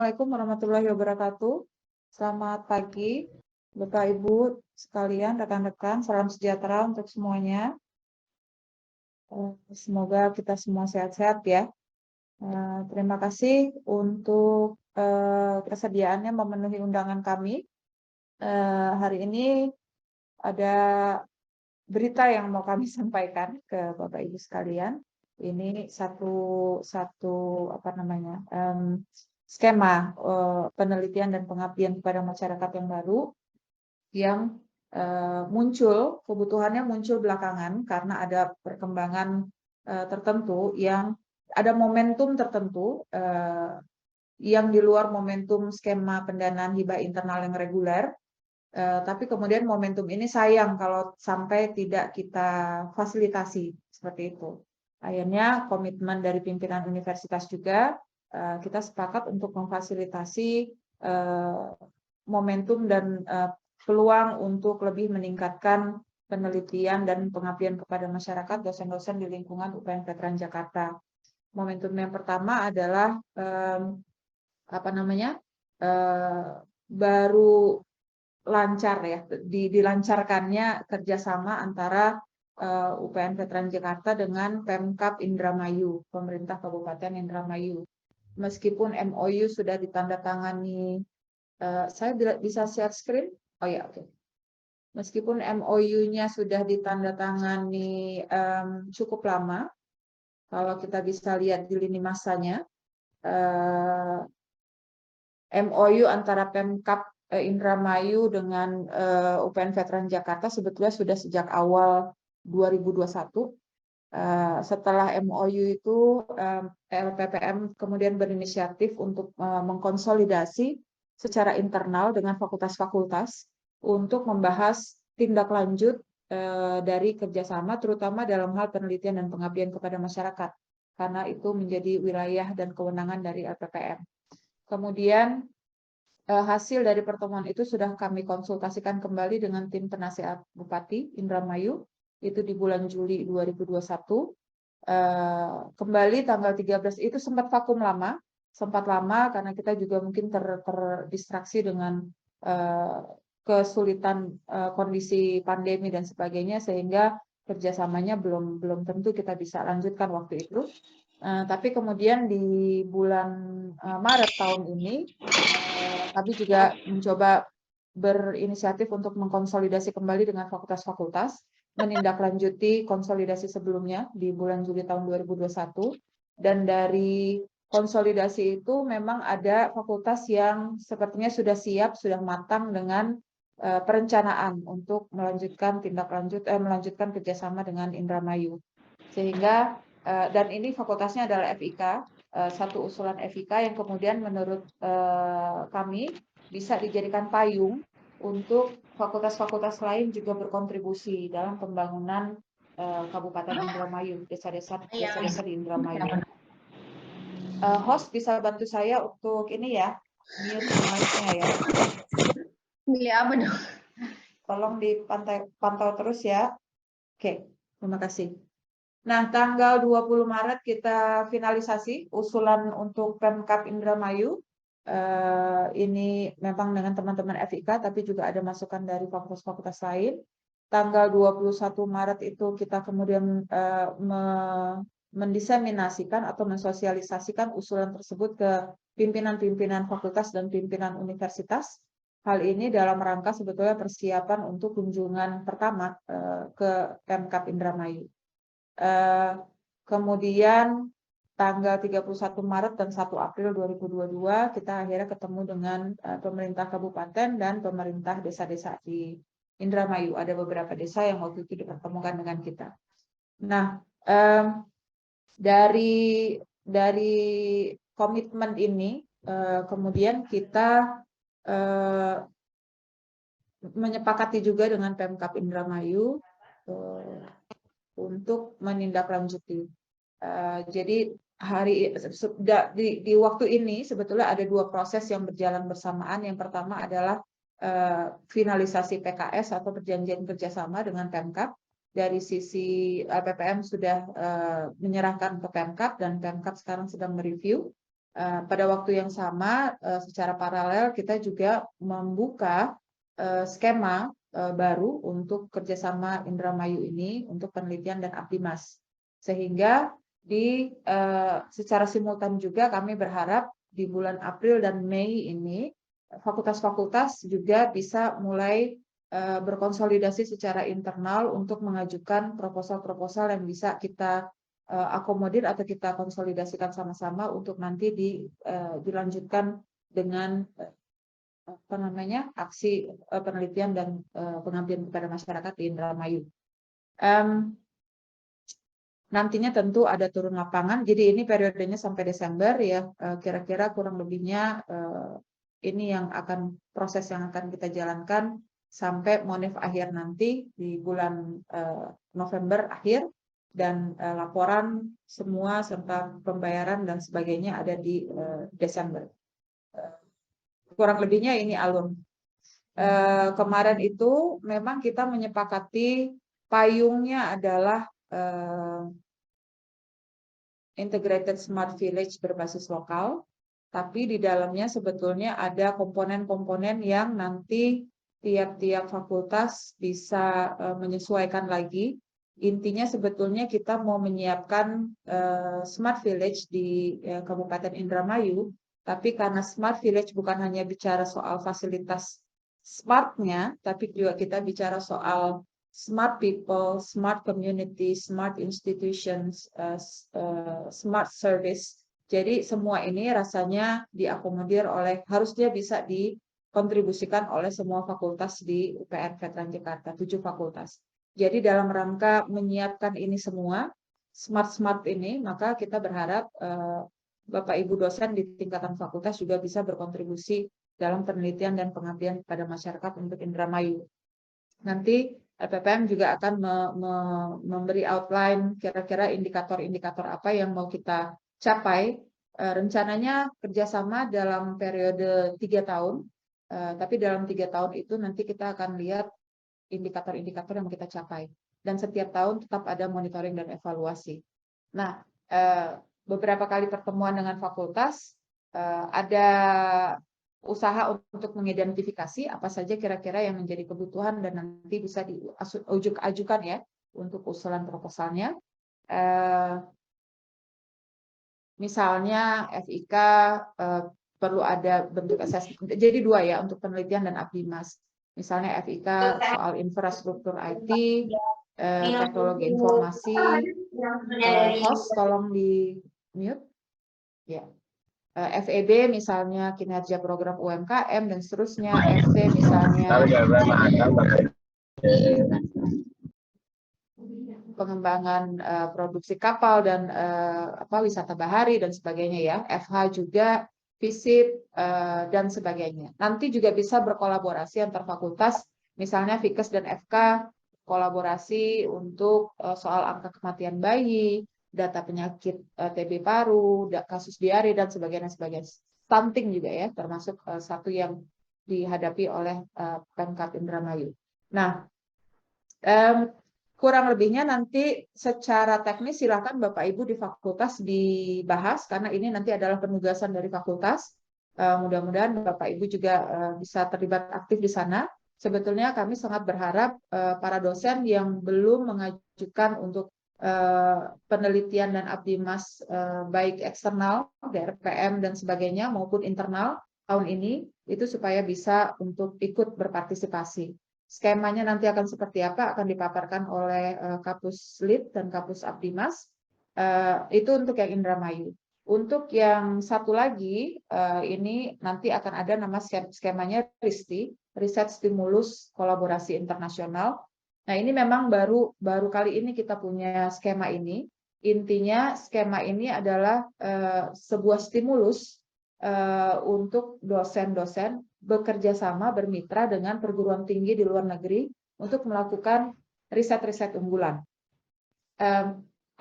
Assalamualaikum warahmatullahi wabarakatuh. Selamat pagi, Bapak Ibu sekalian, rekan-rekan. Salam sejahtera untuk semuanya. Semoga kita semua sehat-sehat ya. Terima kasih untuk kesediaannya memenuhi undangan kami. Hari ini ada berita yang mau kami sampaikan ke Bapak Ibu sekalian. Ini satu skema penelitian dan pengabdian kepada masyarakat yang baru yang muncul, kebutuhannya muncul belakangan karena ada perkembangan tertentu yang ada momentum tertentu yang di luar momentum skema pendanaan hibah internal yang reguler. Tapi kemudian momentum ini sayang kalau sampai tidak kita fasilitasi seperti itu. Akhirnya komitmen dari pimpinan universitas juga kita sepakat untuk memfasilitasi momentum dan peluang untuk lebih meningkatkan penelitian dan pengabdian kepada masyarakat dosen-dosen di lingkungan UPN Veteran Jakarta. Momentum yang pertama adalah baru lancar ya, dilancarkannya kerjasama antara UPN Veteran Jakarta dengan Pemkab Indramayu, pemerintah Kabupaten Indramayu. Meskipun MOU sudah ditandatangani, saya bisa share screen? Oh ya, oke. Meskipun MOU-nya sudah ditandatangani cukup lama, kalau kita bisa lihat di lini masanya, MOU antara Pemkab Indramayu dengan UPN Veteran Jakarta sebetulnya sudah sejak awal 2021. Setelah MOU itu LPPM kemudian berinisiatif untuk mengkonsolidasi secara internal dengan fakultas-fakultas untuk membahas tindak lanjut dari kerjasama terutama dalam hal penelitian dan pengabdian kepada masyarakat karena itu menjadi wilayah dan kewenangan dari LPPM. Kemudian hasil dari pertemuan itu sudah kami konsultasikan kembali dengan tim penasihat Bupati Indramayu itu di bulan Juli 2021. Kembali tanggal 13 itu sempat vakum sempat lama karena kita juga mungkin terdistraksi dengan kesulitan kondisi pandemi dan sebagainya sehingga kerjasamanya belum tentu kita bisa lanjutkan waktu itu. Tapi kemudian di bulan Maret tahun ini kami juga mencoba berinisiatif untuk mengkonsolidasi kembali dengan fakultas-fakultas, menindaklanjuti konsolidasi sebelumnya di bulan Juli tahun 2021. Dan dari konsolidasi itu memang ada fakultas yang sepertinya sudah siap, sudah matang dengan perencanaan untuk melanjutkan melanjutkan kerjasama dengan Indramayu. Sehingga dan ini fakultasnya adalah FIK, satu usulan FIK yang kemudian menurut kami bisa dijadikan payung untuk fakultas-fakultas lain juga berkontribusi dalam pembangunan Kabupaten Indramayu, desa-desa di Indramayu. Host bisa bantu saya untuk ini ya, mute mic-nya ya. Milih apa dong? Tolong dipantau terus ya. Oke, terima kasih. Nah, tanggal 20 Maret kita finalisasi usulan untuk Pemkab Indramayu. Ini memang dengan teman-teman FIK, tapi juga ada masukan dari fakultas-fakultas lain. Tanggal 21 Maret itu kita kemudian mendiseminasikan atau mensosialisasikan usulan tersebut ke pimpinan-pimpinan fakultas dan pimpinan universitas. Hal ini dalam rangka sebetulnya persiapan untuk kunjungan pertama ke Pemkab Indramayu. Kemudian tanggal 31 Maret dan 1 April 2022 kita akhirnya ketemu dengan pemerintah kabupaten dan pemerintah desa-desa di Indramayu. Ada beberapa desa yang waktu itu dipertemukan dengan kita. Nah, dari komitmen ini kemudian kita menyepakati juga dengan Pemkab Indramayu untuk menindaklanjuti. Jadi di waktu ini sebetulnya ada dua proses yang berjalan bersamaan. Yang pertama adalah finalisasi PKS atau perjanjian kerjasama dengan Pemkab. Dari sisi LPPM sudah menyerahkan ke Pemkab dan Pemkab sekarang sedang mereview. Pada waktu yang sama, secara paralel kita juga membuka skema baru untuk kerjasama Indramayu ini untuk penelitian dan Abdimas. Sehingga secara simultan juga kami berharap di bulan April dan Mei ini fakultas-fakultas juga bisa mulai berkonsolidasi secara internal untuk mengajukan proposal-proposal yang bisa kita akomodir atau kita konsolidasikan sama-sama untuk nanti dilanjutkan dengan aksi penelitian dan pengabdian kepada masyarakat di Indramayu. Nantinya tentu ada turun lapangan, jadi ini periodenya sampai Desember ya, kira-kira kurang lebihnya ini yang proses yang akan kita jalankan sampai monif akhir nanti di bulan November akhir, dan laporan semua serta pembayaran dan sebagainya ada di Desember. Kurang lebihnya ini alur. Kemarin itu memang kita menyepakati payungnya adalah Integrated Smart Village berbasis lokal, tapi di dalamnya sebetulnya ada komponen-komponen yang nanti tiap-tiap fakultas bisa menyesuaikan lagi. Intinya sebetulnya kita mau menyiapkan Smart Village di Kabupaten Indramayu, tapi karena Smart Village bukan hanya bicara soal fasilitas smartnya, tapi juga kita bicara soal smart people, smart community, smart institutions, smart service. Jadi semua ini rasanya diakomodir harusnya bisa dikontribusikan oleh semua fakultas di UPN Veteran Jakarta, 7 fakultas. Jadi dalam rangka menyiapkan ini semua, smart ini, maka kita berharap Bapak Ibu dosen di tingkatan fakultas juga bisa berkontribusi dalam penelitian dan pengabdian pada masyarakat untuk Indramayu. Nanti LPPM juga akan memberi outline kira-kira indikator-indikator apa yang mau kita capai. Rencananya kerjasama dalam periode 3 tahun, tapi dalam 3 tahun itu nanti kita akan lihat indikator-indikator yang mau kita capai. Dan setiap tahun tetap ada monitoring dan evaluasi. Nah, beberapa kali pertemuan dengan fakultas, ada usaha untuk mengidentifikasi apa saja kira-kira yang menjadi kebutuhan dan nanti bisa diajukan ya untuk usulan proposalnya. Misalnya FIK perlu ada bentuk assessment. Jadi 2 ya untuk penelitian dan Abdimas. Misalnya FIK soal infrastruktur IT, teknologi informasi, host tolong di mute. Ya. FEB misalnya kinerja program UMKM dan seterusnya, FC misalnya pengembangan produksi kapal dan wisata bahari dan sebagainya ya, FH juga visit dan sebagainya. Nanti juga bisa berkolaborasi antar fakultas, misalnya Fikes dan FK kolaborasi untuk soal angka kematian bayi, data penyakit TB paru, kasus diare dan sebagainya. Stunting juga ya, termasuk satu yang dihadapi oleh Pemkab Indramayu. Nah, kurang lebihnya nanti secara teknis silakan Bapak Ibu di fakultas dibahas, karena ini nanti adalah penugasan dari fakultas. Mudah-mudahan Bapak Ibu juga bisa terlibat aktif di sana. Sebetulnya kami sangat berharap para dosen yang belum mengajukan untuk penelitian dan Abdimas baik eksternal, DRPM dan sebagainya maupun internal tahun ini, itu supaya bisa untuk ikut berpartisipasi. Skemanya nanti akan seperti apa akan dipaparkan oleh Kapus Lid dan Kapus Abdimas. Itu untuk yang Indramayu. Untuk yang satu lagi, ini nanti akan ada nama skemanya RISTI, Riset Stimulus Kolaborasi Internasional. Nah, ini memang baru kali ini kita punya skema ini. Intinya skema ini adalah sebuah stimulus untuk dosen-dosen bekerja sama bermitra dengan perguruan tinggi di luar negeri untuk melakukan riset-riset unggulan.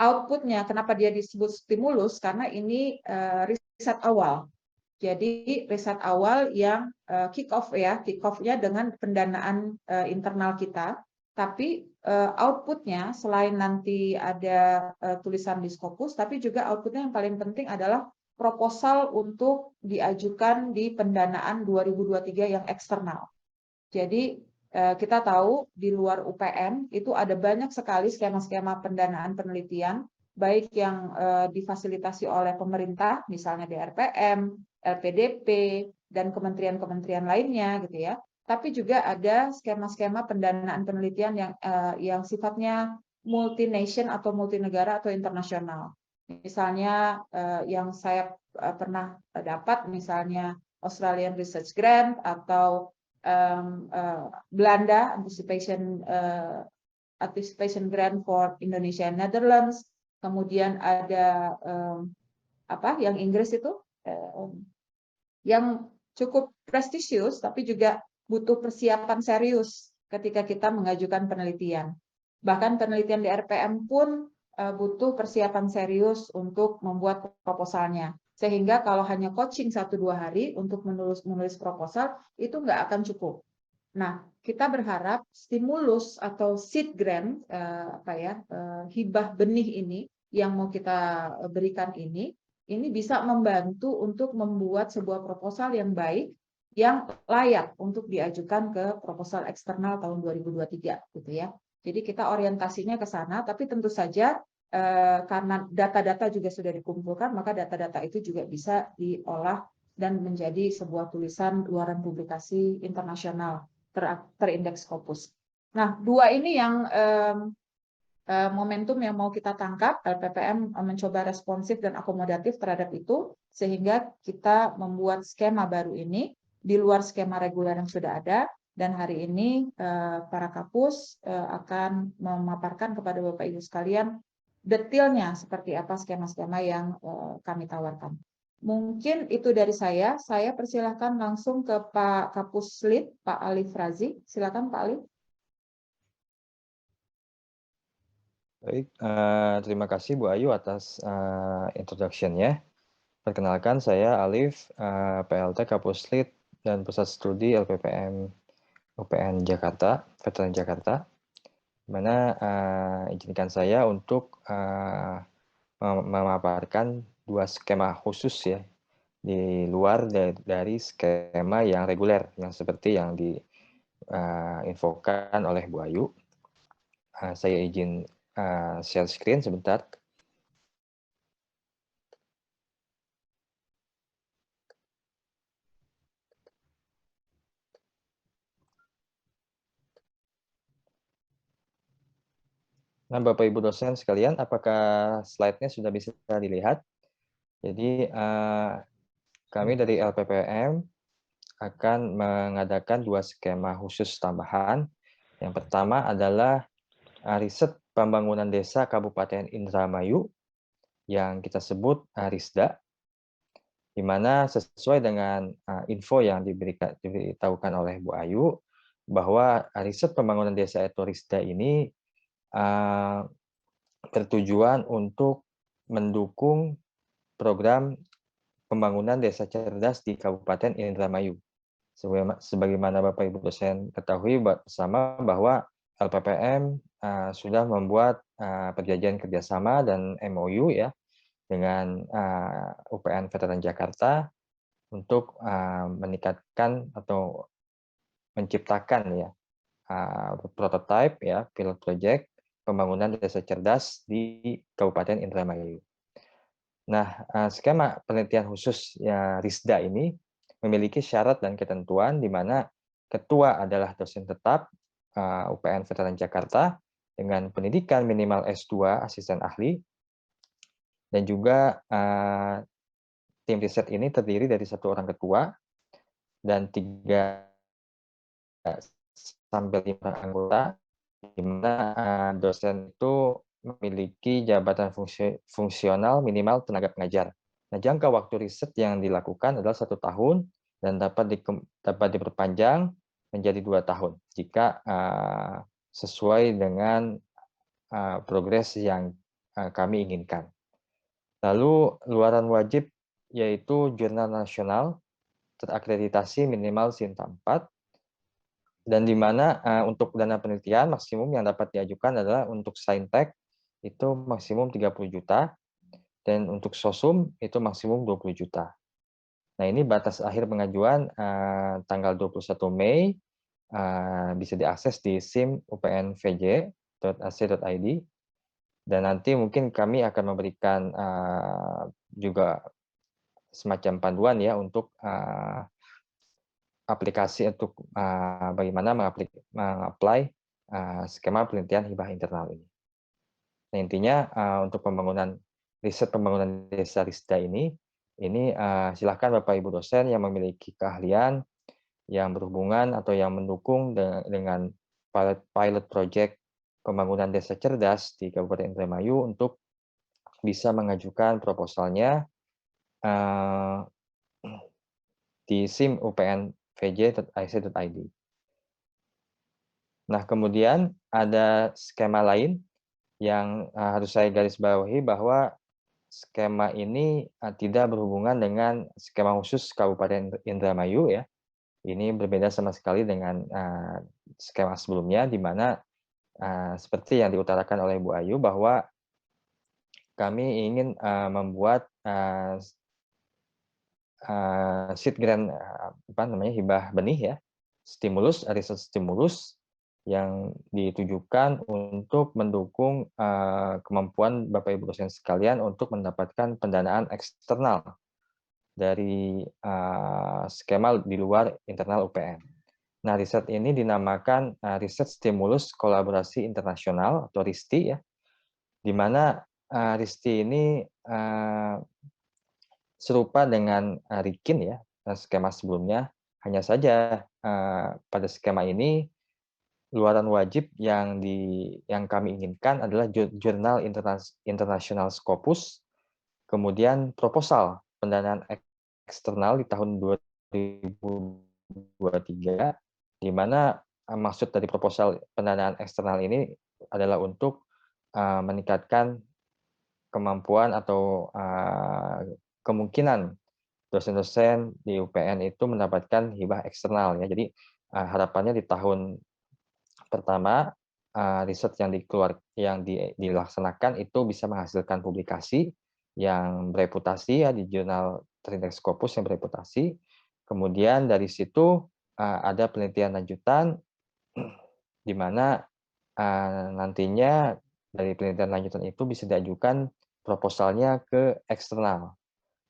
Outputnya, kenapa dia disebut stimulus? Karena ini riset awal. Jadi riset awal yang kick off-nya dengan pendanaan internal kita. Tapi outputnya selain nanti ada tulisan di Scopus, tapi juga outputnya yang paling penting adalah proposal untuk diajukan di pendanaan 2023 yang eksternal. Jadi kita tahu di luar UPN itu ada banyak sekali skema-skema pendanaan penelitian, baik yang difasilitasi oleh pemerintah, misalnya DRPM, LPDP, dan kementerian-kementerian lainnya, gitu ya. Tapi juga ada skema-skema pendanaan penelitian yang sifatnya multination atau multinegara atau internasional. Misalnya yang saya pernah dapat, misalnya Australian Research Grant atau Belanda Anticipation Grant for Indonesia and Netherlands, kemudian ada yang Inggris itu yang cukup prestisius tapi juga butuh persiapan serius ketika kita mengajukan penelitian. Bahkan penelitian di RPM pun butuh persiapan serius untuk membuat proposalnya. Sehingga kalau hanya coaching 1-2 hari untuk menulis proposal, itu nggak akan cukup. Nah, kita berharap stimulus atau seed grant, hibah benih ini yang mau kita berikan ini bisa membantu untuk membuat sebuah proposal yang baik, yang layak untuk diajukan ke proposal eksternal tahun 2023, gitu ya. Jadi kita orientasinya ke sana, tapi tentu saja karena data-data juga sudah dikumpulkan, maka data-data itu juga bisa diolah dan menjadi sebuah tulisan luaran publikasi internasional terindeks Scopus. Nah, 2 ini yang momentum yang mau kita tangkap. LPPM mencoba responsif dan akomodatif terhadap itu, sehingga kita membuat skema baru ini di luar skema reguler yang sudah ada, dan hari ini para kapus akan memaparkan kepada Bapak Ibu sekalian detailnya seperti apa skema-skema yang kami tawarkan. Mungkin itu dari saya. Saya persilahkan langsung ke Pak Kapus Lead, Pak Alif Razi. Silakan Pak Alif. Baik, terima kasih Bu Ayu atas introduction-nya. Perkenalkan, saya Alif, PLT Kapus Lead dan Pusat Studi LPPM UPN Jakarta, Veteran Jakarta. Mana izinkan saya untuk memaparkan 2 skema khusus ya, di luar dari skema yang reguler, yang seperti yang diinfokan oleh Bu Ayu. Saya izin share screen sebentar. Nah, Bapak Ibu dosen sekalian, apakah slide-nya sudah bisa dilihat? Jadi kami dari LPPM akan mengadakan 2 skema khusus tambahan. Yang pertama adalah riset pembangunan desa Kabupaten Indramayu yang kita sebut RISDA, di mana sesuai dengan info yang diberitahukan oleh Bu Ayu, bahwa riset pembangunan desa atau RISDA ini bertujuan untuk mendukung program pembangunan desa cerdas di Kabupaten Indramayu. Sebagaimana Bapak Ibu dosen ketahui bersama bahwa LPPM sudah membuat perjanjian kerjasama dan MOU ya dengan UPN Veteran Jakarta untuk meningkatkan atau menciptakan ya prototipe ya pilot project pembangunan desa cerdas di Kabupaten Indramayu. Nah, skema penelitian khusus ya RISDA ini memiliki syarat dan ketentuan di mana ketua adalah dosen tetap UPN Veteran Jakarta dengan pendidikan minimal S2 asisten ahli, dan juga tim riset ini terdiri dari 1 orang ketua dan 3 sampai 5 anggota, di mana dosen itu memiliki jabatan fungsional minimal tenaga pengajar. Nah, jangka waktu riset yang dilakukan adalah 1 tahun dan dapat diperpanjang menjadi 2 tahun jika sesuai dengan progres yang kami inginkan. Lalu luaran wajib yaitu jurnal nasional terakreditasi minimal Sinta 4, dan di mana untuk dana penelitian maksimum yang dapat diajukan adalah untuk Saintek itu maksimum 30 juta, dan untuk sosum itu maksimum 20 juta. Nah, ini batas akhir pengajuan tanggal 21 Mei, bisa diakses di sim.upnvj.ac.id, dan nanti mungkin kami akan memberikan juga semacam panduan ya untuk aplikasi untuk bagaimana mengapply skema penelitian hibah internal ini. Nah, intinya untuk riset pembangunan desa Risda ini silakan Bapak Ibu dosen yang memiliki keahlian yang berhubungan atau yang mendukung dengan pilot project pembangunan desa cerdas di Kabupaten Indramayu untuk bisa mengajukan proposalnya di sim.upnvj.ac.id. Nah, kemudian ada skema lain yang harus saya garis bawahi bahwa skema ini tidak berhubungan dengan skema khusus Kabupaten Indramayu ya. Ini berbeda sama sekali dengan skema sebelumnya, di mana seperti yang diutarakan oleh Bu Ayu bahwa kami ingin membuat seed grant hibah benih ya, riset stimulus yang ditujukan untuk mendukung kemampuan Bapak Ibu dosen sekalian untuk mendapatkan pendanaan eksternal dari skema di luar internal UPN. Nah, riset ini dinamakan riset stimulus kolaborasi internasional atau RISTI ya, di mana RISTI ini serupa dengan RIKIN ya, skema sebelumnya. Hanya saja pada skema ini luaran wajib yang kami inginkan adalah jurnal internasional Scopus, kemudian proposal pendanaan eksternal di tahun 2023, di mana maksud dari proposal pendanaan eksternal ini adalah untuk meningkatkan kemampuan atau kemungkinan dosen-dosen di UPN itu mendapatkan hibah eksternal ya. Jadi harapannya di tahun pertama riset yang dilaksanakan itu bisa menghasilkan publikasi yang bereputasi ya di jurnal terindeks Scopus yang bereputasi. Kemudian dari situ ada penelitian lanjutan di mana nantinya dari penelitian lanjutan itu bisa diajukan proposalnya ke eksternal.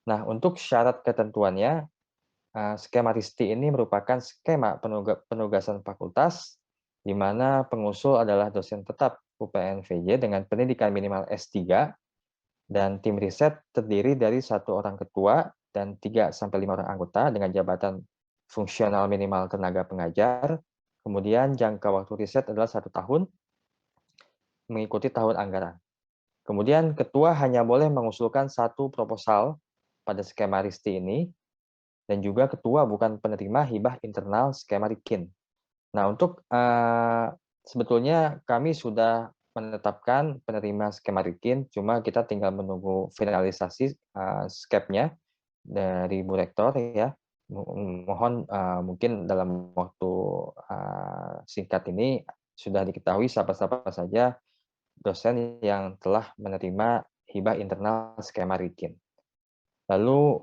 Nah, untuk syarat ketentuannya, skema RISTI ini merupakan skema penugasan fakultas, di mana pengusul adalah dosen tetap UPNVJ dengan pendidikan minimal S3, dan tim riset terdiri dari 1 orang ketua dan 3-5 orang anggota dengan jabatan fungsional minimal tenaga pengajar. Kemudian jangka waktu riset adalah 1 tahun, mengikuti tahun anggaran. Kemudian ketua hanya boleh mengusulkan 1 proposal pada skema RISTI ini, dan juga ketua bukan penerima hibah internal skema RIKIN. Nah, untuk sebetulnya kami sudah menetapkan penerima skema RIKIN, cuma kita tinggal menunggu finalisasi skepnya dari Bu Rektor ya. Mohon mungkin dalam waktu singkat ini sudah diketahui siapa-siapa saja dosen yang telah menerima hibah internal skema RIKIN. Lalu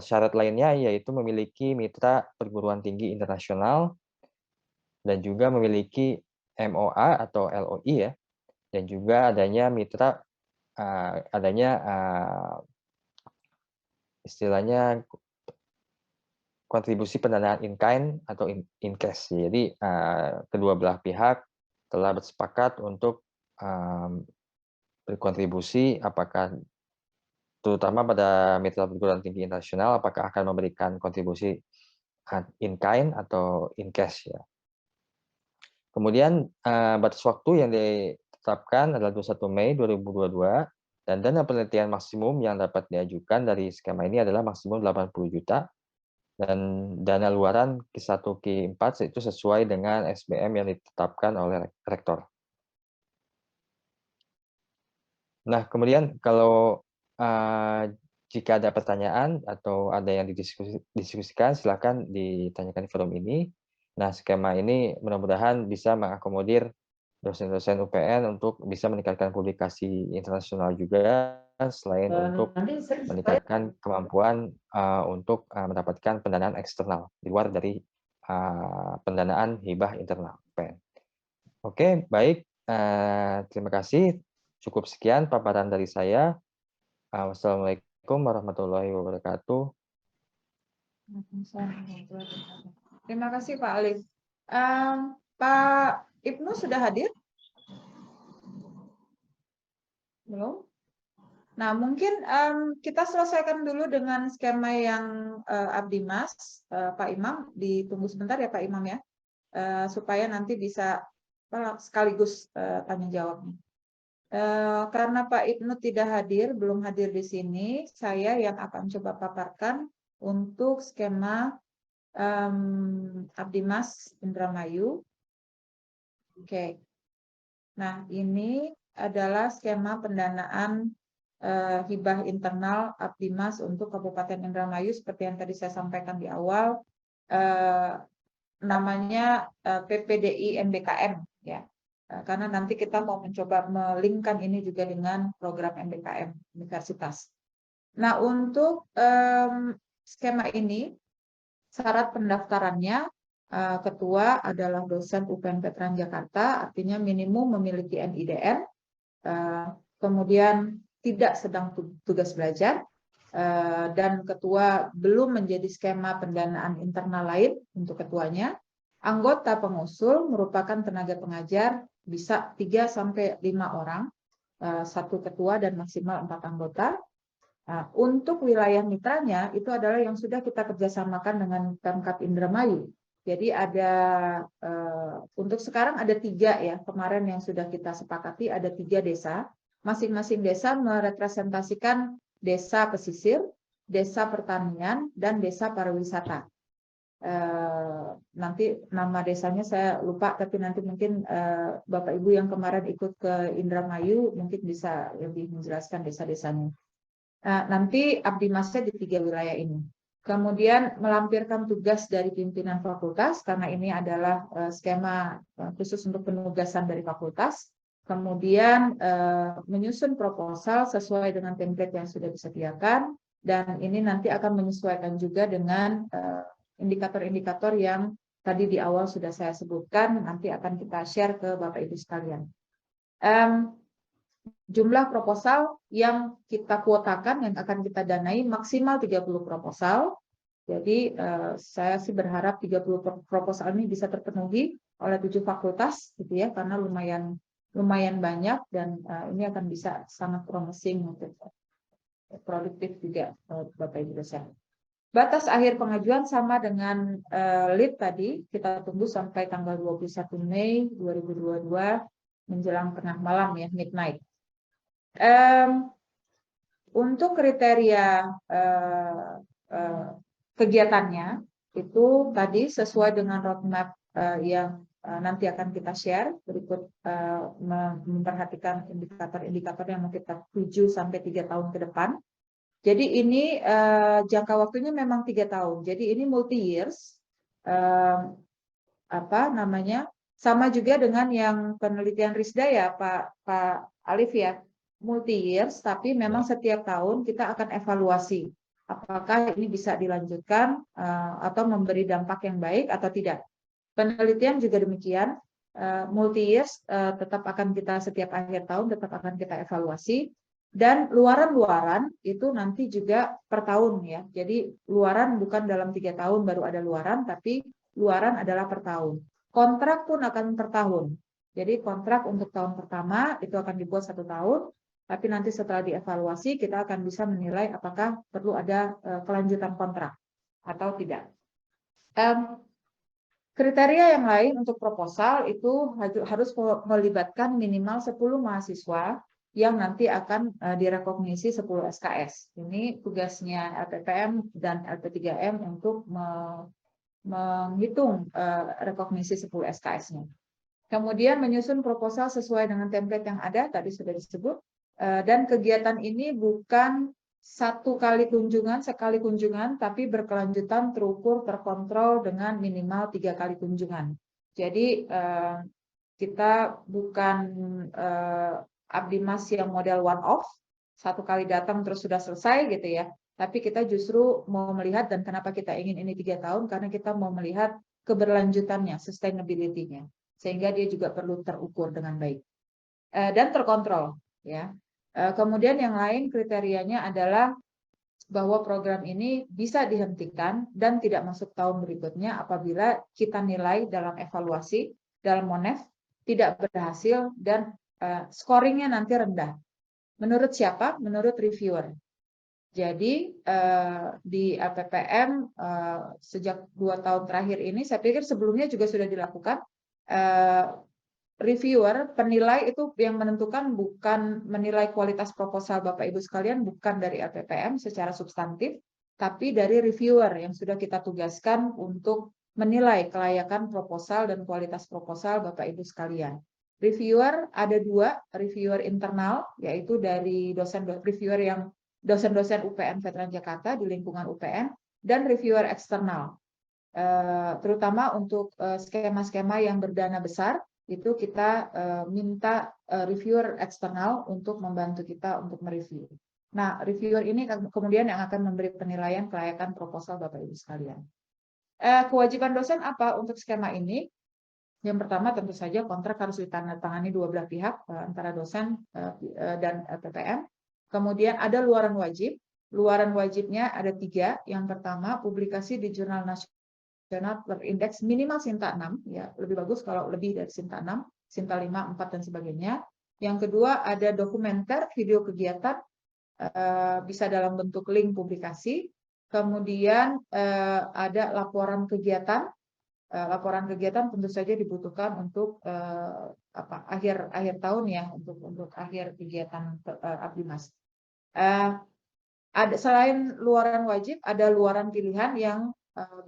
syarat lainnya yaitu memiliki mitra perguruan tinggi internasional dan juga memiliki MOA atau LOI ya, dan juga adanya istilahnya kontribusi pendanaan in kind atau in cash. Jadi kedua belah pihak telah bersepakat untuk berkontribusi, apakah terutama pada mitra perguruan tinggi internasional, apakah akan memberikan kontribusi in kind atau in cash ya. Kemudian batas waktu yang ditetapkan adalah 21 Mei 2022, dan dana penelitian maksimum yang dapat diajukan dari skema ini adalah maksimum 80 juta, dan dana luaran Q1 Q4 itu sesuai dengan SBM yang ditetapkan oleh rektor. Nah, kemudian kalau jika ada pertanyaan atau ada yang didiskusikan, silakan ditanyakan di forum ini. Nah, skema ini mudah-mudahan bisa mengakomodir dosen-dosen UPN untuk bisa meningkatkan publikasi internasional juga selain untuk meningkatkan kemampuan untuk mendapatkan pendanaan eksternal di luar dari pendanaan hibah internal PN. Oke, baik. Terima kasih. Cukup sekian paparan dari saya. Wassalamualaikum warahmatullahi wabarakatuh. Terima kasih Pak Alif. Pak Ibnu sudah hadir? Belum? Nah, mungkin kita selesaikan dulu dengan skema yang Abdimas, Pak Imam, ditunggu sebentar ya Pak Imam ya, supaya nanti bisa sekaligus tanya jawabnya. Karena Pak Ibnu tidak hadir, belum hadir di sini, saya yang akan coba paparkan untuk skema Abdimas Indramayu. Oke. Nah, ini adalah skema pendanaan hibah internal Abdimas untuk Kabupaten Indramayu seperti yang tadi saya sampaikan di awal, namanya PPDI MBKM ya. Karena nanti kita mau mencoba melingkan ini juga dengan program MBKM universitas. Nah, untuk skema ini syarat pendaftarannya ketua adalah dosen UPN Veteran Jakarta, artinya minimum memiliki NIDN, kemudian tidak sedang tugas belajar, dan ketua belum menjadi skema pendanaan internal lain untuk ketuanya. Anggota pengusul merupakan tenaga pengajar, bisa 3-5 orang, satu ketua dan maksimal 4 anggota. Untuk wilayah mitranya itu adalah yang sudah kita kerjasamakan dengan Pemkab Indramayu. Jadi ada untuk sekarang ada 3 ya, kemarin yang sudah kita sepakati ada 3 desa. Masing-masing desa merepresentasikan desa pesisir, desa pertanian, dan desa pariwisata. Nanti nama desanya saya lupa, tapi nanti mungkin Bapak Ibu yang kemarin ikut ke Indramayu mungkin bisa lebih menjelaskan desa-desanya. Nanti Abdimasnya di 3 wilayah ini. Kemudian melampirkan tugas dari pimpinan fakultas, karena ini adalah skema khusus untuk penugasan dari fakultas. Kemudian menyusun proposal sesuai dengan template yang sudah disediakan, dan ini nanti akan menyesuaikan juga dengan indikator-indikator yang tadi di awal sudah saya sebutkan, nanti akan kita share ke Bapak Ibu sekalian. Jumlah proposal yang kita kuotakan yang akan kita danai maksimal 30 proposal. Jadi saya sih berharap 30 proposal ini bisa terpenuhi oleh 7 fakultas gitu ya, karena lumayan banyak dan ini akan bisa sangat promising untuk produktif juga Bapak Ibu dosen. Batas akhir pengajuan sama dengan lead tadi, kita tunggu sampai tanggal 21 Mei 2022 menjelang tengah malam ya, midnight. Untuk kriteria kegiatannya itu tadi sesuai dengan roadmap yang nanti akan kita share berikut, memperhatikan indikator-indikator yang mau kita tuju sampai 3 tahun ke depan. Jadi ini jangka waktunya memang 3 tahun. Jadi ini multi years, sama juga dengan yang penelitian Risda ya Pak Alif ya. Multi years, tapi memang setiap tahun kita akan evaluasi apakah ini bisa dilanjutkan atau memberi dampak yang baik atau tidak. Penelitian juga demikian, multi years tetap akan kita setiap akhir tahun tetap akan kita evaluasi, dan luaran-luaran itu nanti juga per tahun ya. Jadi luaran bukan dalam 3 tahun baru ada luaran, tapi luaran adalah per tahun. Kontrak pun akan per tahun. Jadi kontrak untuk tahun pertama itu akan dibuat 1 tahun. Tapi nanti setelah dievaluasi kita akan bisa menilai apakah perlu ada kelanjutan kontrak atau tidak. Kriteria yang lain untuk proposal itu harus melibatkan minimal 10 mahasiswa yang nanti akan direkognisi 10 SKS. Ini tugasnya LPPM dan LP3M untuk menghitung rekognisi 10 SKS-nya. Kemudian menyusun proposal sesuai dengan template yang ada, tadi sudah disebut. Dan kegiatan ini bukan sekali kunjungan, tapi berkelanjutan, terukur, terkontrol dengan minimal 3 kali kunjungan. Jadi kita bukan Abdimas yang model one off, satu kali datang terus sudah selesai gitu ya. Tapi kita justru mau melihat, dan kenapa kita ingin ini 3 tahun, karena kita mau melihat keberlanjutannya, sustainability-nya. Sehingga dia juga perlu terukur dengan baik. Dan terkontrol. Ya. Kemudian yang lain kriterianya adalah bahwa program ini bisa dihentikan dan tidak masuk tahun berikutnya apabila kita nilai dalam evaluasi, dalam MONEF, tidak berhasil dan scoringnya nanti rendah. Menurut siapa? Menurut reviewer. Jadi di APPM sejak 2 tahun terakhir ini, saya pikir sebelumnya juga sudah dilakukan, reviewer, penilai itu yang menentukan bukan menilai kualitas proposal Bapak Ibu sekalian, bukan dari APPM secara substantif, tapi dari reviewer yang sudah kita tugaskan untuk menilai kelayakan proposal dan kualitas proposal Bapak Ibu sekalian. Reviewer ada 2, reviewer internal, yaitu dari reviewer yang dosen-dosen UPN Veteran Jakarta di lingkungan UPN, dan reviewer eksternal. Terutama untuk skema-skema yang berdana besar, itu kita minta reviewer eksternal untuk membantu kita untuk mereview. Nah, reviewer ini kemudian yang akan memberi penilaian kelayakan proposal Bapak Ibu sekalian. Kewajiban dosen apa untuk skema ini? Yang pertama tentu saja kontrak harus ditandatangani dua belah pihak, antara dosen dan PPM. Kemudian ada luaran wajib. Luaran wajibnya ada 3. Yang pertama, publikasi di jurnal nasional berindeks minimal Sinta 6. Ya, lebih bagus kalau lebih dari Sinta 6, Sinta 5, 4, dan sebagainya. Yang kedua, ada dokumenter, video kegiatan, bisa dalam bentuk link publikasi. Kemudian ada laporan kegiatan. Laporan kegiatan tentu saja dibutuhkan untuk akhir tahun ya, untuk akhir kegiatan Abdimas. Ada selain luaran wajib, ada luaran pilihan yang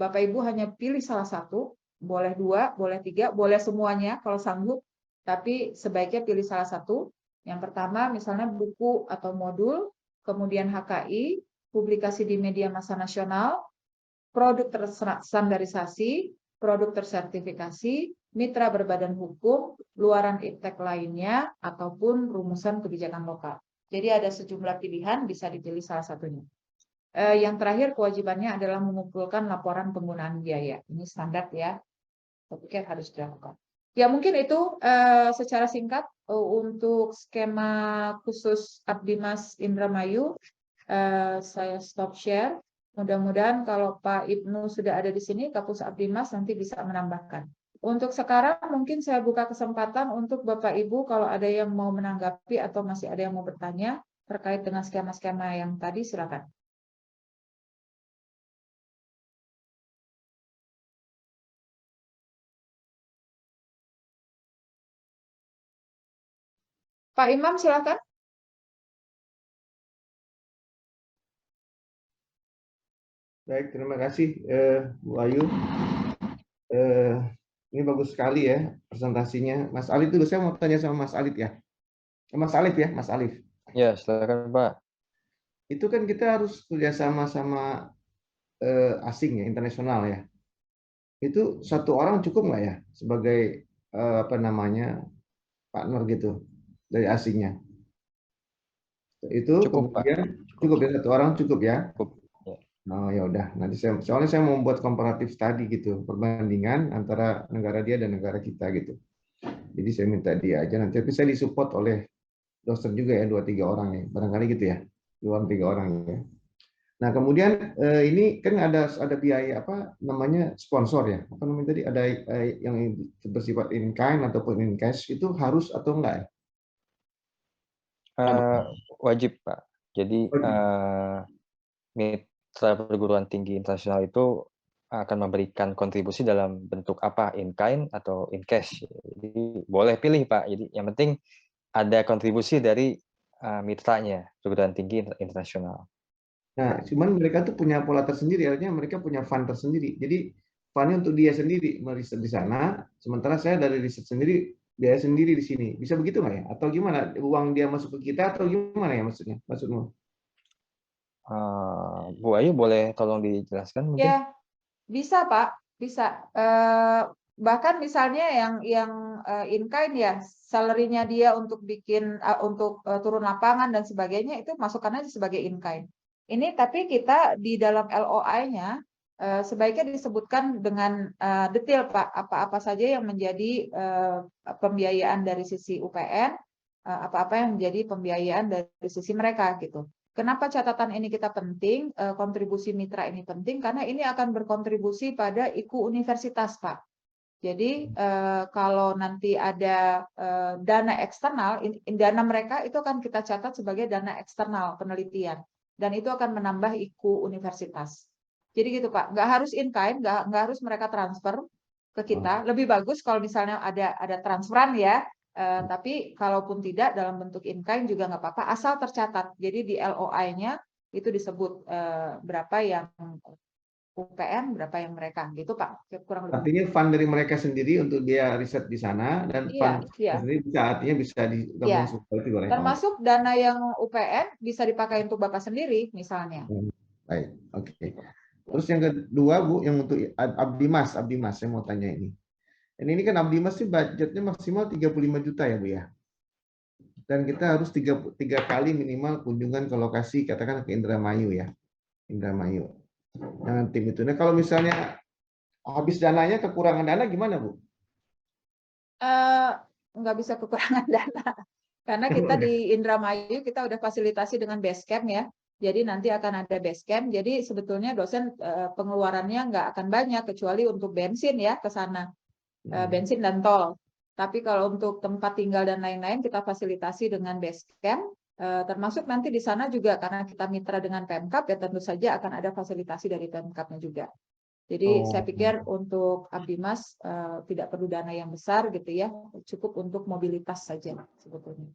Bapak Ibu hanya pilih salah satu, boleh 2, boleh 3, boleh semuanya kalau sanggup, tapi sebaiknya pilih salah satu. Yang pertama misalnya buku atau modul, kemudian HKI, publikasi di media massa nasional, produk terstandarisasi, produk tersertifikasi, mitra berbadan hukum, luaran iptek lainnya, ataupun rumusan kebijakan lokal. Jadi ada sejumlah pilihan, bisa dipilih salah satunya. Yang terakhir kewajibannya adalah mengumpulkan laporan penggunaan biaya. Ini standar ya, saya pikir harus dilakukan. Ya mungkin itu secara singkat untuk skema khusus Abdimas Indramayu. Saya stop share. Mudah-mudahan kalau Pak Ibnu sudah ada di sini, Kapus Abdimas nanti bisa menambahkan. Untuk sekarang mungkin saya buka kesempatan untuk Bapak Ibu kalau ada yang mau menanggapi atau masih ada yang mau bertanya terkait dengan skema-skema yang tadi, silakan. Pak Imam, silakan. Baik, terima kasih Bu Ayu. Ini bagus sekali ya presentasinya. Mas Alif dulu, saya mau tanya sama Mas Alif ya. Mas Alif ya, Mas Alif. Ya, silakan Pak. Itu kan kita harus kerjasama sama asing ya, internasional ya. Itu satu orang cukup nggak ya sebagai partner gitu dari asingnya? Itu Cukup, Pak. kemudian cukup ya, satu orang cukup ya. Cukup. Ya. Oh ya udah, nanti soalnya saya mau membuat komparatif tadi gitu, perbandingan antara negara dia dan negara kita gitu. Jadi saya minta dia aja nanti, tapi saya disupport oleh dosen juga ya, 2-3 orang ya, barangkali gitu ya, 2-3 orang ya. Nah kemudian ini kan ada biaya apa namanya sponsor ya, apa namanya tadi, ada yang bersifat in kind ataupun in cash, itu harus atau enggak ya? Wajib Pak. Jadi mitra perguruan tinggi internasional itu akan memberikan kontribusi dalam bentuk apa, in kind atau in cash. Jadi boleh pilih Pak. Jadi yang penting ada kontribusi dari mitranya perguruan tinggi internasional. Nah, cuman mereka tuh punya pola tersendiri, artinya mereka punya fund tersendiri. Jadi fundnya untuk dia sendiri meriset di sana, sementara saya dari riset sendiri, biaya sendiri di sini. Bisa begitu nggak ya? Atau gimana? Uang dia masuk ke kita atau gimana ya maksudnya? Maksudmu? Bu Ayu boleh tolong dijelaskan mungkin? Ya, bisa Pak, bisa. Bahkan misalnya yang in kind ya, salary-nya dia untuk bikin untuk turun lapangan dan sebagainya itu masukkan aja sebagai in kind. Ini tapi kita di dalam LOI-nya sebaiknya disebutkan dengan detail Pak, apa-apa saja yang menjadi pembiayaan dari sisi UPN, apa-apa yang menjadi pembiayaan dari sisi mereka gitu. Kenapa catatan ini kita penting, kontribusi mitra ini penting, karena ini akan berkontribusi pada IKU universitas Pak. Jadi kalau nanti ada dana eksternal, dana mereka itu akan kita catat sebagai dana eksternal penelitian. Dan itu akan menambah IKU universitas. Jadi gitu Pak, nggak harus in kind, nggak harus mereka transfer ke kita. Lebih bagus kalau misalnya ada transferan ya, tapi kalaupun tidak dalam bentuk in kind juga nggak apa-apa, asal tercatat. Jadi di LOI-nya itu disebut berapa yang UPN, berapa yang mereka, gitu Pak. Kurang lebih. Artinya fund dari mereka sendiri untuk dia riset di sana, dan fund sendiri bisa artinya bisa digabung seperti itu. Termasuk dana yang UPN bisa dipakai untuk Bapak sendiri misalnya. Baik, oke. Terus yang kedua Bu, yang untuk Abdimas, saya mau tanya ini. Ini kan Abdimas sih budgetnya maksimal 35 juta ya Bu ya. Dan kita harus tiga kali minimal kunjungan ke lokasi, katakan ke Indramayu ya. Indramayu. Dengan tim itu. Nah kalau misalnya habis dananya, kekurangan dana gimana Bu? Nggak bisa kekurangan dana. Karena kita di Indramayu kita udah fasilitasi dengan Basecamp ya. Jadi nanti akan ada Basecamp. Jadi sebetulnya dosen pengeluarannya nggak akan banyak kecuali untuk bensin ya ke sana. Bensin dan tol. Tapi kalau untuk tempat tinggal dan lain-lain kita fasilitasi dengan Basecamp. Termasuk nanti di sana juga karena kita mitra dengan Pemkab ya tentu saja akan ada fasilitasi dari Pemkabnya juga. Jadi saya pikir untuk Abdimas tidak perlu dana yang besar gitu ya, cukup untuk mobilitas saja sebetulnya.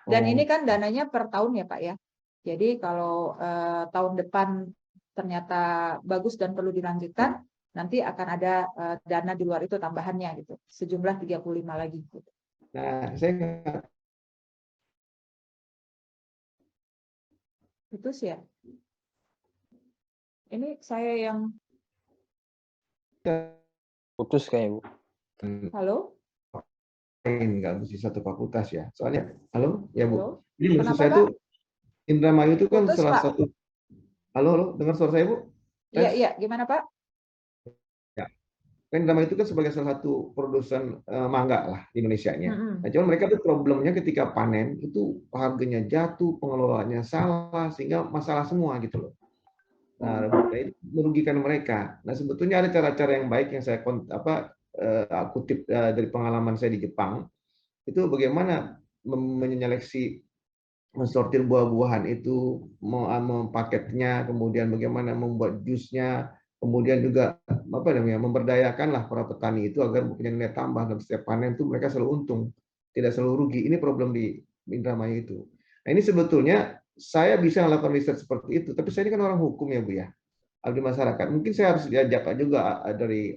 Dan ini kan dananya per tahun ya Pak ya. Jadi kalau tahun depan ternyata bagus dan perlu dilanjutkan, nanti akan ada dana di luar itu tambahannya gitu, sejumlah 35 lagi. Gitu. Nah, saya itu sih ya. Ini saya yang putus kayaknya Bu. halo. Nggak mesti satu fakultas ya. Soalnya, halo, ya Bu. Halo? Jadi maksud Kenapa, saya Pak? tuh Indramayu itu kan Putus, salah Pak. satu. Halo, dengar suara saya Bu? Iya, gimana Pak? Ya. Kan Indramayu itu kan sebagai salah satu produsen mangga lah di Indonesia-nya. Nah, cuman mereka tuh problemnya ketika panen itu harganya jatuh, pengelolaannya salah, sehingga masalah semua gitu loh. Nah, itu merugikan mereka. Nah, sebetulnya ada cara-cara yang baik yang saya kutip dari pengalaman saya di Jepang. Itu bagaimana menyeleksi, mensortir buah-buahan itu, mempaketnya, kemudian bagaimana membuat jusnya, kemudian juga memberdayakanlah para petani itu agar punya nilai tambah dan setiap panen itu mereka selalu untung, tidak selalu rugi. Ini problem di Indramayu itu. Nah ini sebetulnya saya bisa melakukan riset seperti itu, tapi saya ini kan orang hukum ya Bu ya. Abdi masyarakat. Mungkin saya harus diajak juga dari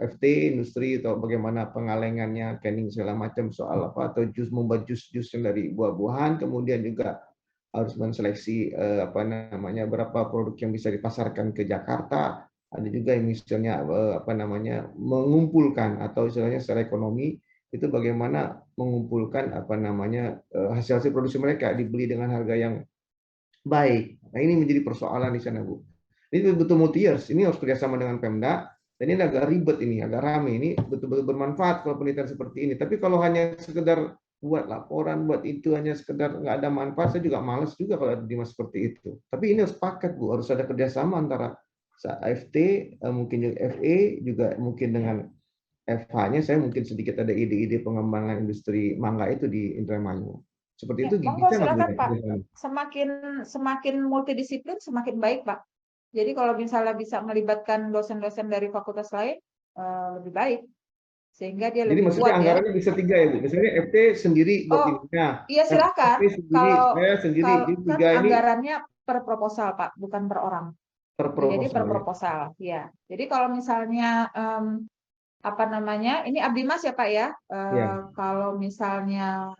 FT industri atau bagaimana pengalengannya, canning segala macam soal apa, atau membuat jus-jus yang dari buah-buahan, kemudian juga harus menseleksi berapa produk yang bisa dipasarkan ke Jakarta. Ada juga yang misalnya mengumpulkan atau istilahnya secara ekonomi itu bagaimana mengumpulkan hasil-hasil produksi mereka dibeli dengan harga yang baik. Nah ini menjadi persoalan di sana Bu. Ini betul-betul multi years. Ini harus kerjasama dengan Pemda. Dan ini agak ribet ini, agak rame. Ini betul-betul bermanfaat kalau penelitian seperti ini. Tapi kalau hanya sekedar buat laporan, buat itu hanya sekedar nggak ada manfaat, saya juga males juga kalau ada Dimas seperti itu. Tapi ini harus paket Bu, harus ada kerjasama antara AFT, mungkin juga FE, juga mungkin dengan FH-nya. Saya mungkin sedikit ada ide-ide pengembangan industri mangga itu di Indramayu. Seperti itu Monggo bisa silakan nggak? Pak. Semakin multidisiplin semakin baik Pak. Jadi kalau misalnya bisa melibatkan dosen-dosen dari fakultas lain lebih baik, sehingga dia Jadi lebih maksudnya kuat ya. anggarannya bisa 3 ya Bu. Misalnya FT sendiri buat timnya. Iya silakan. Saya sendiri. Jadi Kan 3 ini anggarannya per proposal Pak, bukan per orang. per proposal. Jadi per proposal, ya. Jadi kalau misalnya ini Abdimas ya Pak ya. Kalau misalnya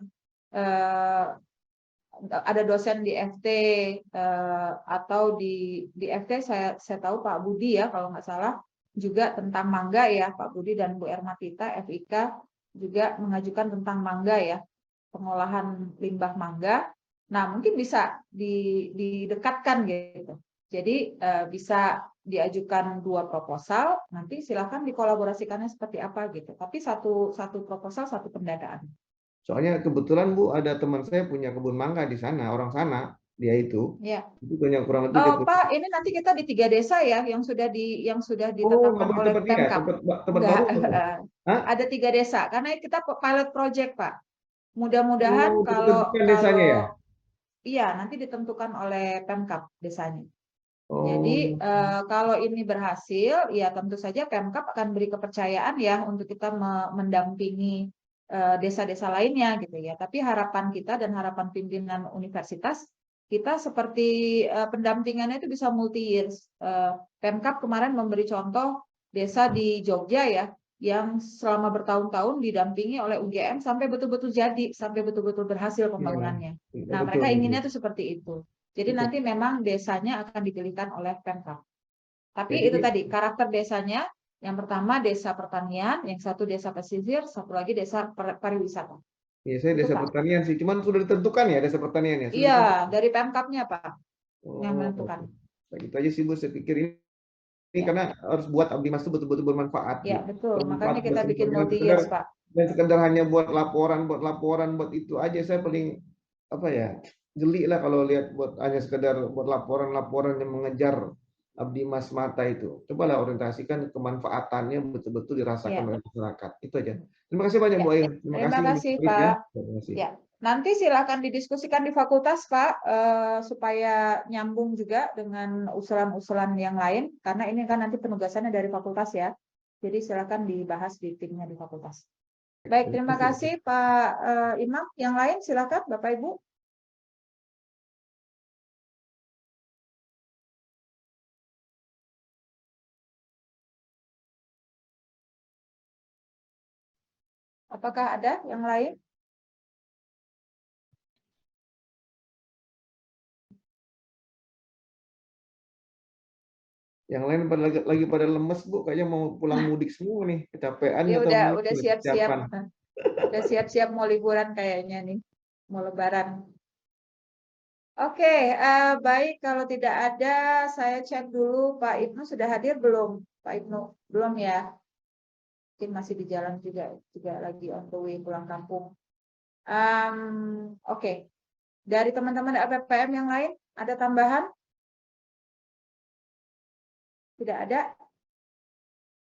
ada dosen di FT atau di FT saya tahu Pak Budi ya kalau nggak salah juga tentang mangga ya Pak Budi dan Bu Ermatita FIK juga mengajukan tentang mangga ya, pengolahan limbah mangga. Nah, mungkin bisa didekatkan gitu. Jadi bisa diajukan 2 proposal, nanti silakan dikolaborasikannya seperti apa gitu. Tapi satu proposal, satu pendanaan. Soalnya kebetulan Bu ada teman saya punya kebun mangga di sana, orang sana, dia itu. Ya. Itu banyak kurang lebih dia Oh, Pak, ini nanti kita di 3 desa ya yang sudah Oh, nggak ditetapkan baru oleh tempat ini ya, Pemkab. tempat Enggak, baru apa? Hah? ada 3 desa karena kita pilot project, Pak. Mudah-mudahan Oh, kalau ditentukan desanya ya? iya nanti ditentukan oleh Pemkab desanya. Jadi Oh, kalau ini berhasil, ya tentu saja Pemkab akan beri kepercayaan ya untuk kita mendampingi desa-desa lainnya gitu ya. Tapi harapan kita dan harapan pimpinan universitas kita seperti pendampingannya itu bisa multi years. Pemkab kemarin memberi contoh desa di Jogja ya, yang selama bertahun-tahun didampingi oleh UGM sampai betul-betul jadi, sampai betul-betul berhasil iya, pembangunannya. iya, Nah, betul, mereka betul. inginnya tuh seperti itu. Jadi Betul. nanti memang desanya akan dipilihkan oleh Pemkab. Tapi Jadi, itu tadi karakter desanya, yang pertama desa pertanian, yang satu desa pesisir, satu lagi desa pariwisata. ya saya Itu desa Pak. pertanian sih, cuman sudah ditentukan ya desa pertanian ya? Sudah Iya, ditentukan. dari Pemkabnya Pak yang Oh, menentukan. oke. Gitu aja sih Bu, saya pikir ini Ya, karena harus buat Abdi Mas itu betul-betul bermanfaat ya gitu. betul. Bermanfaat Makanya buat kita semua. bikin Jangan multi sekedar years Pak. dan sekedar hanya buat laporan, buat itu aja. Saya paling apa ya, geli lah kalau lihat buat hanya sekedar buat laporan yang mengejar Abdi Mas mata itu. Cobalah orientasikan kemanfaatannya betul-betul dirasakan Ya, oleh masyarakat. Itu aja. Terima kasih banyak ya. Bu Ayu. Terima Terima kasih kasih Farid ya. Pak. Terima kasih. Ya, nanti silakan didiskusikan di fakultas Pak supaya nyambung juga dengan usulan-usulan yang lain karena ini kan nanti penugasannya dari fakultas ya. Jadi silakan dibahas di timnya di fakultas. Baik, terima kasih Pak Imam. Yang lain silakan Bapak Ibu. Apakah ada yang lain? Yang lain lagi pada lemes Bu, kayaknya mau pulang mudik semua nih, kecapean Ya atau udah siap-siap. persiapan. Udah siap-siap mau liburan kayaknya nih. Mau lebaran. Oke, baik kalau tidak ada saya cek dulu Pak Ibnu sudah hadir belum? Pak Ibnu belum ya? Mungkin masih di jalan juga lagi on the way pulang kampung. Oke. Dari teman-teman LPPM yang lain ada tambahan? Tidak ada?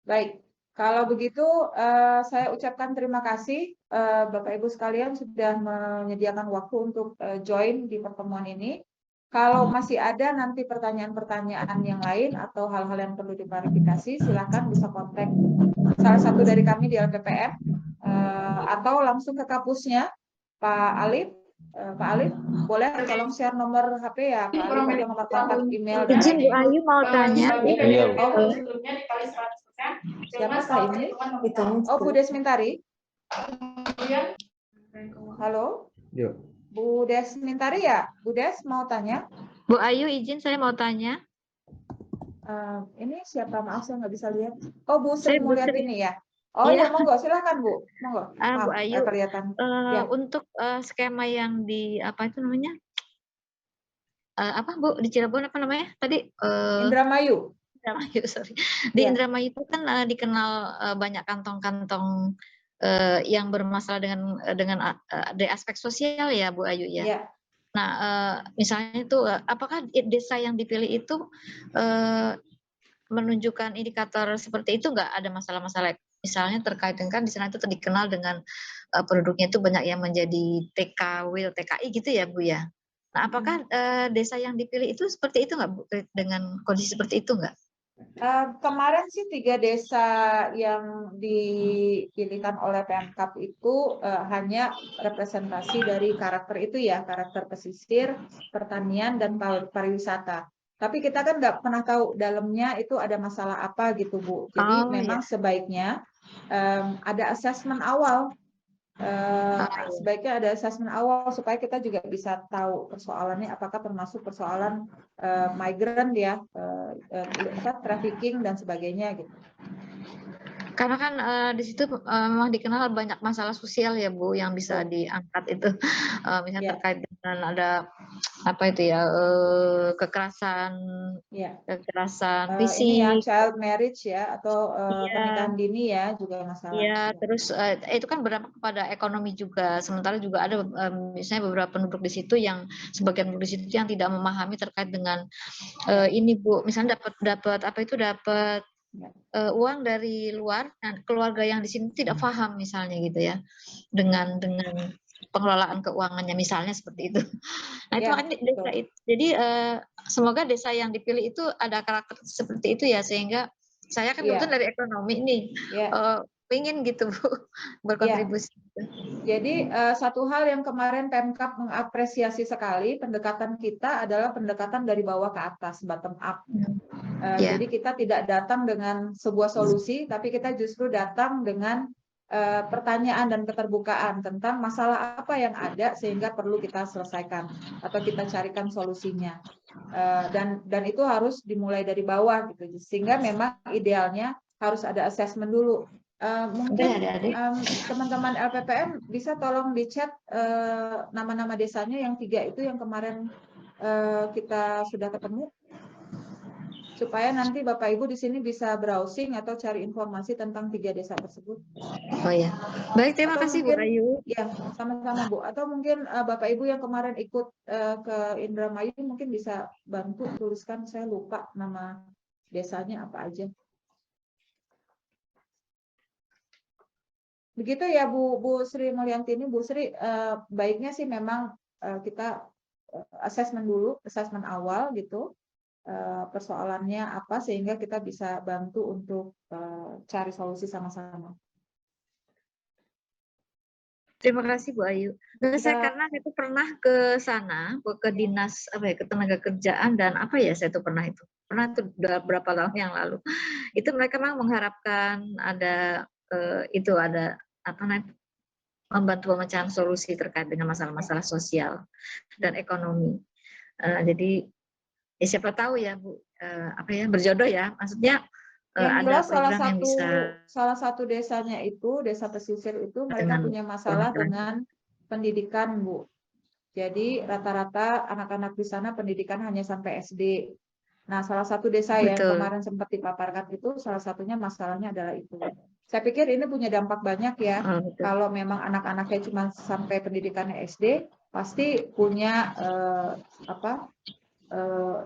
Baik, kalau begitu saya ucapkan terima kasih Bapak Ibu sekalian sudah menyediakan waktu untuk join di pertemuan ini. Kalau masih ada nanti pertanyaan-pertanyaan yang lain atau hal-hal yang perlu diklarifikasi, silakan bisa kontak salah satu dari kami di LPPM atau langsung ke kampusnya Pak Alif. Pak Alif, boleh tolong share nomor HP ya Pak Alif, ada nomor kontak email dan Izin Bu lain-lain. Ayu mau tanya. Iya, Bu. Oh, siapakah ini? Oh, Bu Desmintari. Halo, Yuk. Bu Desmintari ya? Bu Des mau tanya? Bu Ayu izin saya mau tanya. Ini siapa? Maaf saya nggak bisa lihat. Oh, Bu Sri Saya mau Bu lihat Sri. ini ya? Oh Iya. ya, monggo silakan Bu. Monggo. Bu Maaf, Ayu, nggak kelihatan. Ya. untuk skema yang di apa itu namanya? Apa Bu di Cirebon apa namanya? Tadi Indramayu. Indramayu, sorry. Di Ya. Indramayu itu kan dikenal banyak kantong-kantong yang bermasalah dengan dari aspek sosial ya Bu Ayu ya. Ya. Nah, misalnya itu apakah desa yang dipilih itu menunjukkan indikator seperti itu nggak ada masalah-masalah misalnya terkait dengan di sana itu dikenal dengan penduduknya itu banyak yang menjadi TKW, TKI gitu ya Bu ya. Nah, apakah desa yang dipilih itu seperti itu nggak Bu dengan kondisi seperti itu nggak? Kemarin sih 3 desa yang dipilihkan oleh Pemkab itu hanya representasi dari karakter itu ya, karakter pesisir, pertanian, dan pariwisata. Tapi kita kan nggak pernah tahu dalamnya itu ada masalah apa gitu Bu. Jadi memang sebaiknya ada assessment awal. Sebaiknya ada assessment awal supaya kita juga bisa tahu persoalannya apakah termasuk persoalan migran ya, trafficking dan sebagainya gitu. Karena kan di situ memang dikenal banyak masalah sosial ya Bu yang bisa diangkat itu, misalnya Ya. terkait dengan ada apa itu ya kekerasan Ya. kekerasan Ini ya fisik. child marriage ya atau Iya. pernikahan dini ya juga masalah. Iya, terus itu kan berdampak kepada ekonomi juga. Sementara juga ada misalnya beberapa penduduk di situ yang sebagian penduduk di situ yang tidak memahami terkait dengan ini Bu, misalnya dapat apa itu dapat Ya. uang dari luar, dan keluarga yang di sini tidak paham misalnya gitu ya dengan pengelolaan keuangannya misalnya seperti itu. Nah itu Ya, makanya desa itu. Jadi semoga desa yang dipilih itu ada karakter seperti itu ya sehingga saya kan kebetulan Iya. dari ekonomi nih, Ya. pengen gitu Bu Ya. berkontribusi. Jadi satu hal yang kemarin Pemkab mengapresiasi sekali pendekatan kita adalah pendekatan dari bawah ke atas, bottom up. Ya. Jadi kita tidak datang dengan sebuah solusi, tapi kita justru datang dengan pertanyaan dan keterbukaan tentang masalah apa yang ada sehingga perlu kita selesaikan atau kita carikan solusinya. Dan itu harus dimulai dari bawah gitu. Sehingga memang idealnya harus ada assessment dulu. Mungkin teman-teman LPPM bisa tolong di chat nama-nama desanya yang 3 itu yang kemarin kita sudah ketemu, supaya nanti Bapak Ibu di sini bisa browsing atau cari informasi tentang 3 desa tersebut. Oh ya, baik, terima Atau kasih mungkin, Bu Ayu. Ya, sama-sama Bu. Atau mungkin Bapak Ibu yang kemarin ikut ke Indramayu mungkin bisa bantu tuliskan, saya lupa nama desanya apa aja. Begitu ya Bu Sri Mulyantini. Bu Sri, baiknya sih memang kita assessment dulu, assessment awal gitu, persoalannya apa sehingga kita bisa bantu untuk cari solusi sama-sama. Terima kasih Bu Ayu. Saya karena saya itu pernah ke sana, ke dinas apa ya, ke tenaga kerjaan dan apa ya, saya itu pernah itu udah berapa tahun yang lalu. Itu mereka memang mengharapkan ada itu ada apa namanya, membantu pemecahan solusi terkait dengan masalah-masalah sosial dan ekonomi. Jadi ya siapa tahu ya Bu, apa ya, berjodoh ya, maksudnya Yang ada jelas program yang bisa salah satu desanya itu, desa pesisir itu mereka dengan punya masalah dengan pendidikan, Bu. Jadi rata-rata anak-anak di sana pendidikan hanya sampai SD. Nah, salah satu desa yang kemarin sempat dipaparkan itu salah satunya masalahnya adalah itu. Saya pikir ini punya dampak banyak ya. Kalau memang anak-anaknya cuma sampai pendidikannya SD, pasti punya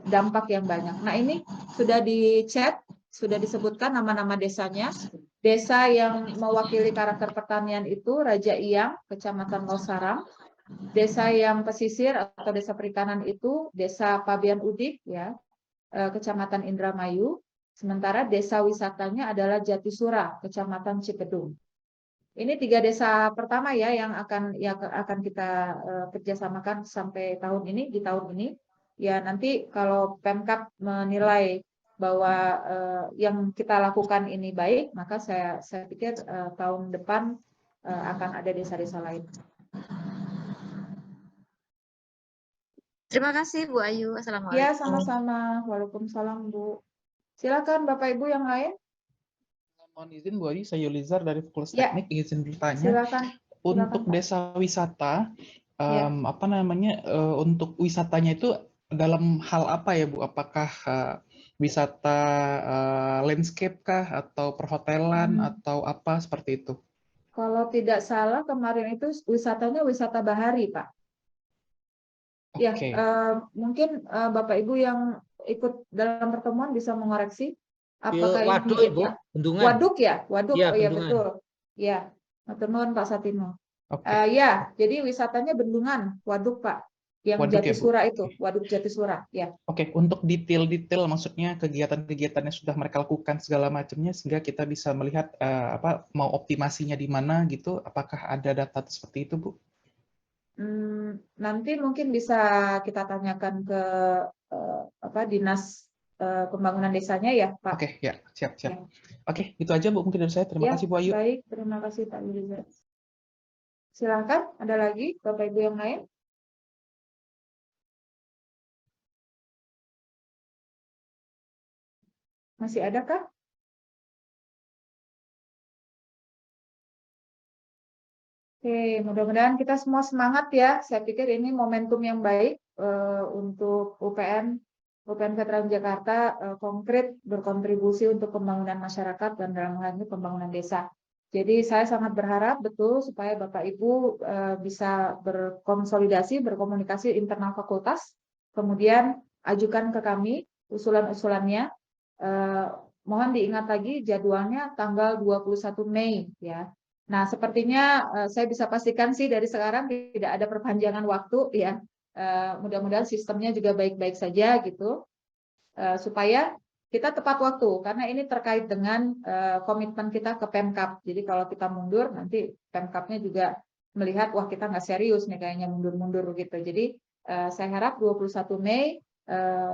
dampak yang banyak. Nah, ini sudah di chat, sudah disebutkan nama-nama desanya. Desa yang mewakili karakter pertanian itu Raja Iyang, Kecamatan Losarang. Desa yang pesisir atau desa perikanan itu Desa Pabian Udik ya, Kecamatan Indramayu. Sementara desa wisatanya adalah Jatisura, Kecamatan Cipedung. Ini 3 desa pertama ya yang akan kita kerjasamakan sampai tahun ini, di tahun ini. Ya nanti kalau Pemkab menilai bahwa yang kita lakukan ini baik, maka saya pikir tahun depan akan ada desa-desa lain. Terima kasih Bu Ayu. Assalamualaikum. Ya, sama-sama. Waalaikumsalam Bu. Silakan Bapak Ibu yang lain. Mohon izin Bu Ayu, saya Yulizar dari Fakultas Teknik, izin bertanya. Silakan. Untuk desa wisata, apa namanya, untuk wisatanya itu dalam hal apa ya Bu? Apakah wisata landscape kah atau perhotelan atau apa seperti itu? Kalau tidak salah kemarin itu wisatanya wisata bahari, Pak. Ya, mungkin Bapak Ibu yang ikut dalam pertemuan bisa mengoreksi apakah waduk, ini Ibu, bendungan. Waduk ya? Waduk, ya, oh ya betul. Ya, matur nuwun Pak Satino. Ya, jadi wisatanya bendungan, waduk Pak. Yang Waduk Jatisura ya, itu, Waduk Jatisura, ya. Oke, untuk detail-detail maksudnya kegiatan-kegiatan yang sudah mereka lakukan segala macamnya sehingga kita bisa melihat apa mau optimasinya di mana gitu. Apakah ada data seperti itu, Bu? Nanti mungkin bisa kita tanyakan ke Dinas Pembangunan Desanya ya, Pak. Oke, ya, siap-siap. Ya. Oke, itu aja Bu mungkin dari saya. Terima kasih Bu Ayu. Baik, terima kasih Pak Yulizar. Silakan, ada lagi Bapak Ibu yang lain? Masih ada kah? Oke, mudah-mudahan kita semua semangat ya. Saya pikir ini momentum yang baik untuk UPN Veteran Jakarta konkret berkontribusi untuk pembangunan masyarakat dan dalam hal ini pembangunan desa. Jadi saya sangat berharap betul supaya Bapak Ibu bisa berkonsolidasi, berkomunikasi internal fakultas, kemudian ajukan ke kami usulan-usulannya. Mohon diingat lagi jadwalnya tanggal 21 Mei ya. Nah, sepertinya saya bisa pastikan sih dari sekarang tidak ada perpanjangan waktu ya. Mudah-mudahan sistemnya juga baik-baik saja gitu, supaya kita tepat waktu karena ini terkait dengan komitmen kita ke Pemkab. Jadi kalau kita mundur nanti Pemkabnya juga melihat wah kita nggak serius nih kayaknya mundur-mundur gitu. Jadi saya harap 21 Mei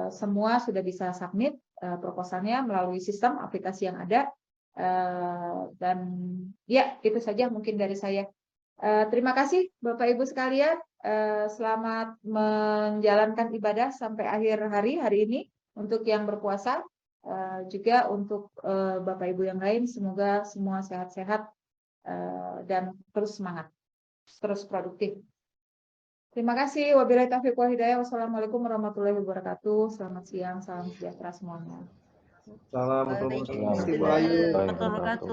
semua sudah bisa submit proposalnya melalui sistem aplikasi yang ada. Dan ya itu saja mungkin dari saya. Terima kasih Bapak Ibu sekalian. Selamat menjalankan ibadah sampai akhir hari ini untuk yang berpuasa. Juga untuk Bapak Ibu yang lain semoga semua sehat-sehat dan terus semangat, terus produktif. Terima kasih. Wabillahi taufiq wal hidayah. Wassalamualaikum warahmatullahi wabarakatuh. Selamat siang, salam sejahtera semuanya. Salam Waalaikumsalam warahmatullahi wabarakatuh. warahmatullahi wabarakatuh.